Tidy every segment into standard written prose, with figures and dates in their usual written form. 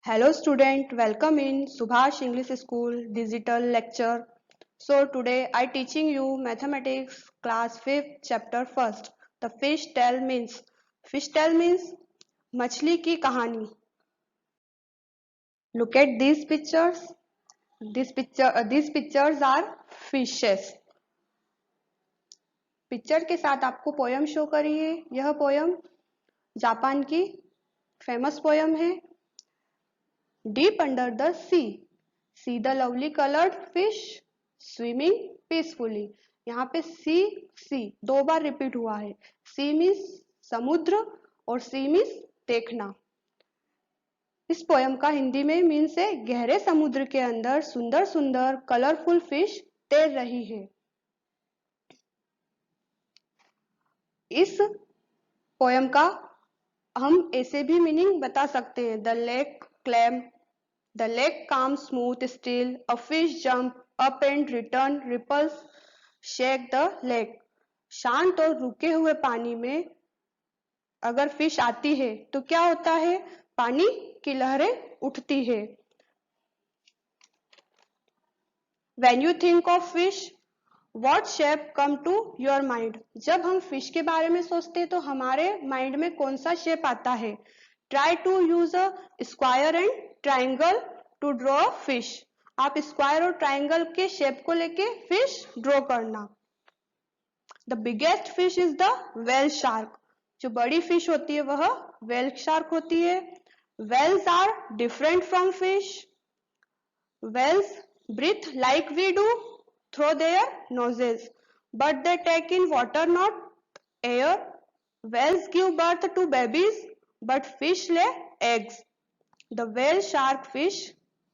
Hello student, welcome in Subhash English School digital lecture. So today I teaching you mathematics class 5th chapter first. The fish tale means. Fish tale means मछली की कहानी. Look at these pictures. These pictures are fishes. Picture के साथ आपको poem show करी है. यह poem Japan की फेमस पोयम है. Deep under the sea, see the lovely colored fish swimming peacefully. यहाँ पे सी दो बार रिपीट हुआ है. सी मीन्स समुद्र और सी मीन्स देखना. इस पोयम का हिंदी में मीन्स है गहरे समुद्र के अंदर सुंदर सुंदर कलरफुल फिश तैर रही है. इस पोयम का हम ऐसे भी मीनिंग बता सकते हैं. The lake calm, the lake calm smooth still, a fish jump up and return ripples shake the lake. शांत और रुके हुए पानी में अगर फिश आती है तो क्या होता है? पानी की लहरें उठती है. When you think of fish, what shape come to your mind? जब हम फिश के बारे में सोचते हैं तो हमारे माइंड में कौन सा शेप आता है? Try to use a square and triangle to draw fish. आप स्क्वायर और ट्राइंगल के शेप को लेके फिश ड्रॉ करना. The biggest fish is the whale shark. जो बड़ी फिश होती है वह वेल शार्क होती है. Whales are different from fish. Whales breathe like we do through their noses, but they take in water not air. Whales give birth to babies but fish lay eggs. The whale shark fish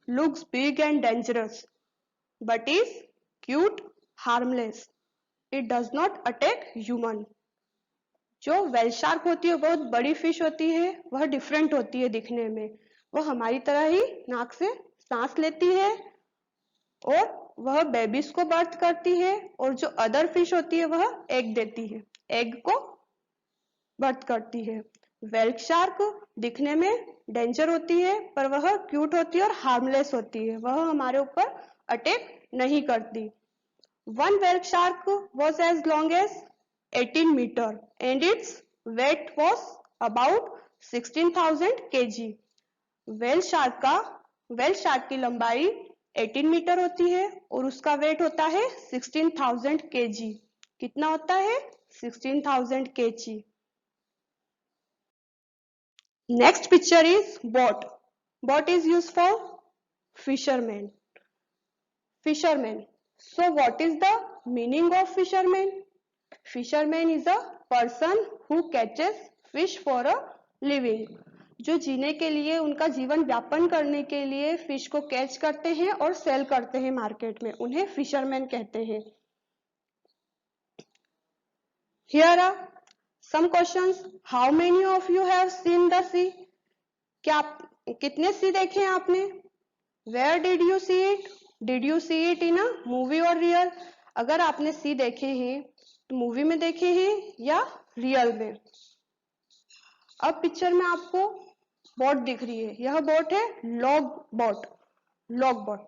looks big and dangerous, but is cute, harmless. It does not attack human. जो whale shark होती है बहुत बड़ी fish होती है. वह different होती है दिखने में. वह हमारी तरह ही नाक से सांस लेती है और वह बेबीज को बर्थ करती है. और जो अदर फिश होती है वह एग देती है, एग को बर्थ करती है. वेल शार्क दिखने में डेंजर होती है पर वह क्यूट होती है और हार्मलेस होती है. वह हमारे ऊपर अटैक नहीं करती. One whale shark was as long as 18 metre and its weight was about 16,000 kg. Whale shark की लंबाई 18 मीटर होती है और उसका वेट होता है 16,000 kg. कितना होता है? 16,000 kg. Next picture is boat. Boat is used for fishermen. Fisherman. So what is the meaning of fisherman? Fisherman is a person who catches fish for a living. जो जीने के लिए, उनका जीवन व्यापन करने के लिए फिश को कैच करते हैं और सेल करते हैं मार्केट में, उन्हें फिशरमैन कहते हैं. Here are some questions. How many of you have seen the sea? क्या कितने सी देखे हैं आपने? Where did you see it? Did you see it in a movie or real? अगर आपने सी देखे हैं तो मूवी में देखे हैं या रियल में? अब पिक्चर में आपको बोट दिख रही है. यह बोट है log boat. Log boat.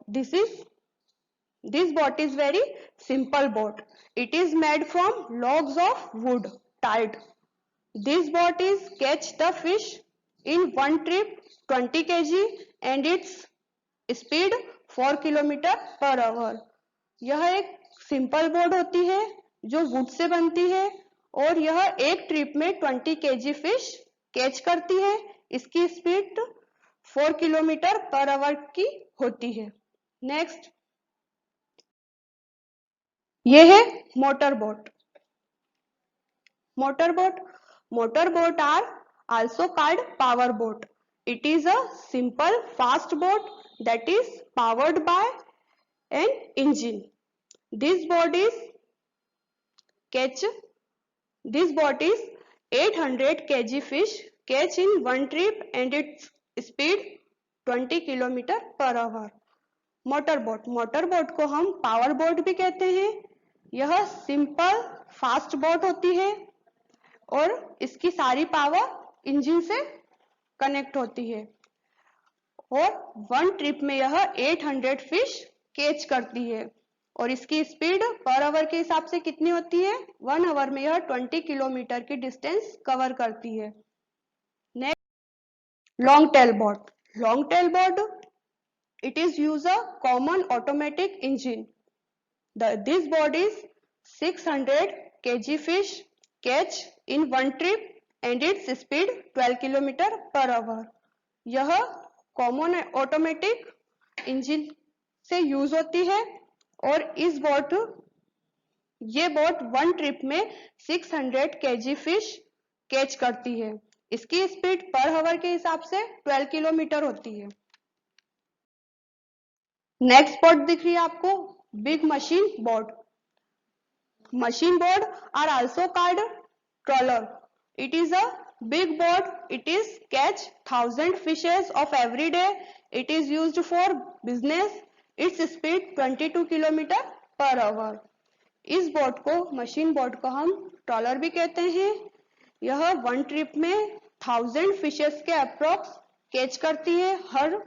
This boat is very simple boat. It is made from logs of wood tied. This boat is catch the fish in one trip 20 kg and its speed 4 km/h. यह एक simple boat होती है जो would say बनती है और यह एक ट्रिप में 20 kg फिश कैच करती है. इसकी स्पीड 4 km/h की होती है. नेक्स्ट, यह है motor boat. Motor boat are also called power boat. It is a simple fast boat that is powered by an engine. This boat is 800 kg fish catch in one trip and its speed 20 km/h. Motor boat को हम power boat भी कहते हैं. यह simple fast boat होती है और इसकी सारी पावर इंजन से कनेक्ट होती है और 1 ट्रिप में यह 800 फिश कैच करती है। और इसकी स्पीड पर आवर के हिसाब से कितनी होती है? 1 आवर में यह 20 किलोमीटर की डिस्टेंस कवर करती है। Next, long tail boat. Long tail boat, it is use a common automatic engine. This boat is 600 kg fish catch in one trip and its speed 12 km per hour. यह common automatic engine से use होती है और ये boat 1 trip में 600 kg fish catch करती है। इसकी स्पीड पर आवर के हिसाब से 12 किलोमीटर होती है। नेक्स्ट बोट दिख रही है आपको, big machine boat. Machine boat are also called trawler. It is a big boat. It is catch 1000 fishes of every day. It is used for business. Its speed 22 kilometre per hour. इस boat को, machine boat को हम trawler भी कहते हैं। यह 1 trip में 1000 fishes के अप्रोक्स कैच करती है हर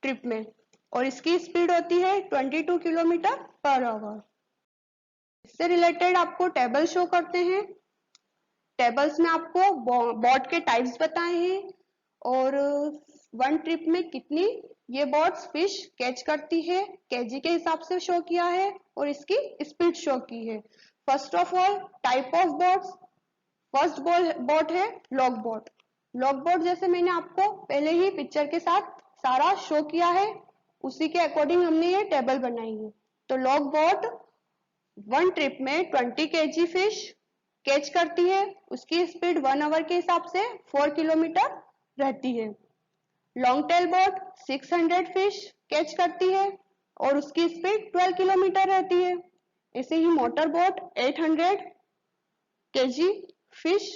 ट्रिप में और इसकी स्पीड होती है 22 किलोमीटर पर आवर। इससे रिलेटेड आपको टेबल शो करते हैं। टेबल्स में आपको बोट के टाइप्स बताए हैं और 1 ट्रिप में कितनी ये बोट्स फिश कैच करती है केजी के हिसाब से शो किया है और इसकी स्पीड शो की है। First of all, type of boats. First boat है लॉग बोट। लॉग बोट जैसे मैंने आपको पहले ही पिक्चर के साथ सारा शो किया है, उसी के अकॉर्डिंग हमने ये टेबल बनाई है। तो लॉग बोट 1 ट्रिप में 20 kg फिश कैच करती है। उसकी स्पीड 1 आवर के हिसाब से 4 किलोमीटर रहती है। Long tail boat 600 fish catch करती है और उसकी स्पीड 12 किलोमीटर रहती है। ऐसे ही motor boat 800 kg fish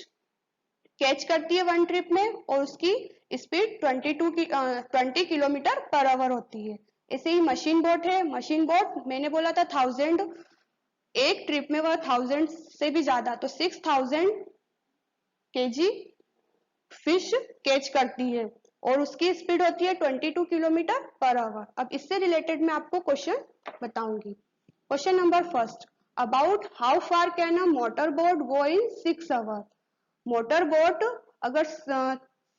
catch करती है 1 ट्रिप में और उसकी स्पीड 20 किलोमीटर पर आवर होती है। ऐसे ही मशीन बोट है। मशीन बोट मैंने बोला था 1000, एक ट्रिप में वह 1000 से भी ज्यादा, तो 6000 kg फिश कैच करती है और उसकी स्पीड होती है 22 किलोमीटर पर आवर। अब इससे रिलेटेड मैं आपको क्वेश्चन बताऊंगी। Question number first, about how far can a motor boat go in 6 hour. Motor boat अगर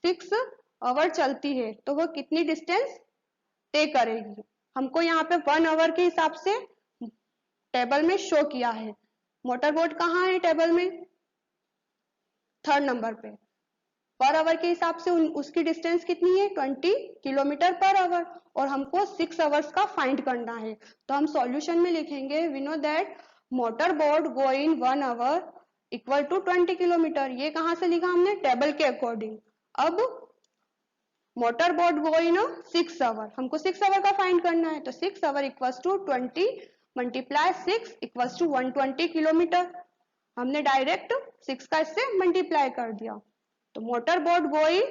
6 आवर चलती है तो वह कितनी डिस्टेंस तय करेगी। हमको यहाँ पे 1 आवर के हिसाब से टेबल में शो किया है। मोटर बोट कहाँ है टेबल में? 3rd नंबर पे। पर आवर के हिसाब से उसकी डिस्टेंस कितनी है? 20 किलोमीटर पर आवर और हमको 6 आवर्स का फाइंड करना है। तो हम सॉल्यूशन में लिखेंगे, we know that motor boat go in 1 hour equal to 20 kilometre. ये कहाँ से लिखा हमने? टेबल के अकॉर्डिंग। अब motor boat go in 6 hour, हमको 6 आवर का फाइंड करना है। तो 6 hour equals to 20 multiply 6 equals to 120 kilometre. हमने डायरेक्ट 6 का इससे मल्टीप्लाई कर दिया। तो motor boat go in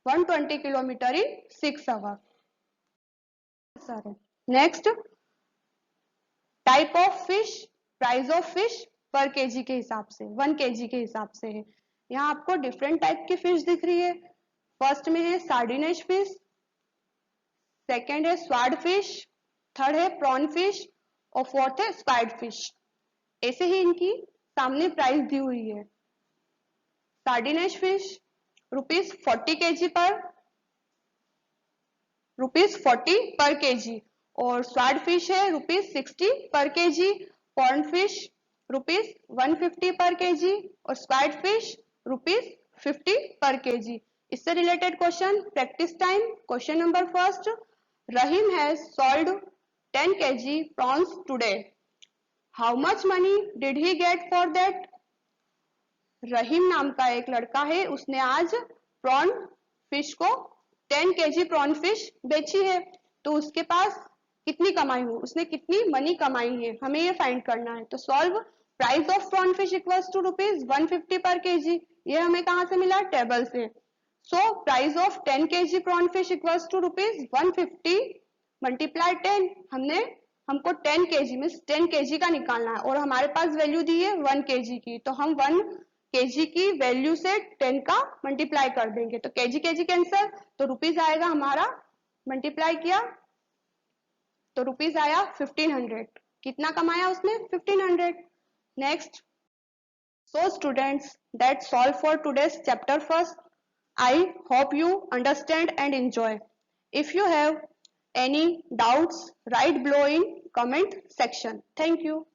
120 kilometre in 6 hour. Next, type of fish, price of fish पर केजी के हिसाब से, 1 केजी के हिसाब से है। यहाँ आपको डिफरेंट टाइप की फिश दिख रही है। फर्स्ट में है सार्डिनेज फिश, सेकेंड है स्वार्ड फिश, थर्ड है प्रॉन फिश और फोर्थ है स्पाइड फिश। ऐसे ही इनकी सामने प्राइस दी हुई है। सार्डिनेज फिश ₹40 पर केजी और स्वार्ड फिश है ₹60 पर KG, prawn fish ₹150 per KG और स्पाइड फिश ₹50 पर केजी। इससे related question, practice time. Question number first, Rahim has sold 10 kg prawns today. How much money did he get for that? रहीम नाम का एक लड़का है, उसने आज प्रॉन फिश को 10 kg प्रॉन फिश बेची है, तो उसके पास कितनी कमाई हुई, उसने कितनी मनी कमाई है, हमें ये फाइंड करना है। तो solve price of prawn fish equals to ₹150 per KG. ये हमें कहाँ से मिला? टेबल से। So price of 10 kg prawn fish equals to ₹150 multiply 10। हमको 10 kg में 10 kg का निकालना है और हमारे पास वैल्यू दी है 1 kg की, तो हम 1 kg की वैल्यू से 10 का मल्टीप्लाई कर देंगे। तो kg कैंसर, तो रुपीज आएगा हमारा मल्टीप्लाई किया तो रुपीज आया 1500। कितना कमाया उसने? 1500। Next, so students, that's all for today's chapter first. I hope you understand and enjoy. If you have any doubts, write below in comment section. Thank you.